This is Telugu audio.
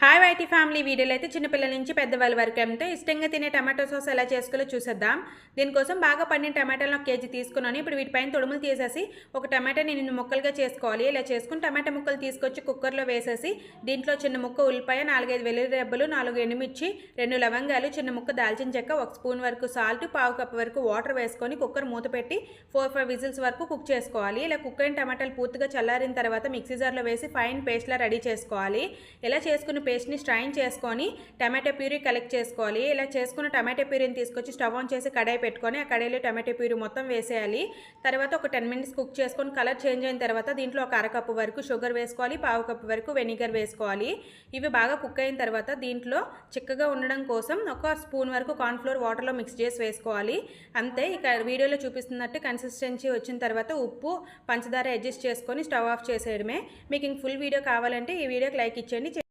హాయ్ వైటీ ఫ్యామిలీ వీడియోలో అయితే చిన్నపిల్లల నుంచి పెద్దవాళ్ళ వరకు ఎంతో ఇష్టంగా తినే టమాటో సాస్ ఎలా చేసుకోవాలో చూసేద్దాం. దీనికోసం బాగా పండిన టమాటాలను 1 కేజీ తీసుకున్నాను. ఇప్పుడు వీటిపైన తొడుములు తీసేసి ఒక టమాటాని నేను ముక్కలుగా చేసుకోవాలి. ఇలా చేసుకుని టమాటా ముక్కలు తీసుకొచ్చి కుక్కర్లో వేసేసి దీంట్లో చిన్న ముక్క ఉల్లిపాయ, 4-5 వెల్లుల్లి రెబ్బలు, 4 ఎండుమిర్చి, 2 లవంగాలు, చిన్న ముక్క దాల్చిన చెక్క, 1 స్పూన్ వరకు సాల్ట్, 1/2 కప్ వరకు వాటర్ వేసుకొని కుక్కర్ మూత పెట్టి 4-5 విజిల్స్ వరకు కుక్ చేసుకోవాలి. ఇలా కుక్ అయిన టమాటాలు పూర్తిగా చల్లారిన తర్వాత మిక్సీ జార్లో వేసి ఫైన్ పేస్ట్లా రెడీ చేసుకోవాలి. ఇలా చేసుకున్న పేస్ట్ని స్ట్రైన్ చేసుకొని టమాటో ప్యూరీ కలెక్ట్ చేసుకోవాలి. ఇలా చేసుకున్న టమాటో ప్యూరీని తీసుకొచ్చి స్టవ్ ఆన్ చేసి కడాయి పెట్టుకొని ఆ కడాయిలో టమాటో ప్యూరీ మొత్తం వేసేయాలి. తర్వాత ఒక 10 మినిట్స్ కుక్ చేసుకొని కలర్ చేంజ్ అయిన తర్వాత దీంట్లో ఒక 1/2 కప్పు వరకు షుగర్ వేసుకోవాలి, 1/2 కప్పు వరకు వెనిగర్ వేసుకోవాలి. ఇవి బాగా కుక్ అయిన తర్వాత దీంట్లో చిక్కగా ఉండడం కోసం 1 స్పూన్ వరకు కార్న్ఫ్లోర్ వాటర్లో మిక్స్ చేసి వేసుకోవాలి. అంతే. ఇక వీడియోలో చూపిస్తున్నట్టు కన్సిస్టెన్సీ వచ్చిన తర్వాత ఉప్పు, పంచదార అడ్జస్ట్ చేసుకొని స్టవ్ ఆఫ్ చేసేయడమే. మీకు ఇంక ఫుల్ వీడియో కావాలంటే ఈ వీడియోకి లైక్ ఇచ్చేయండి.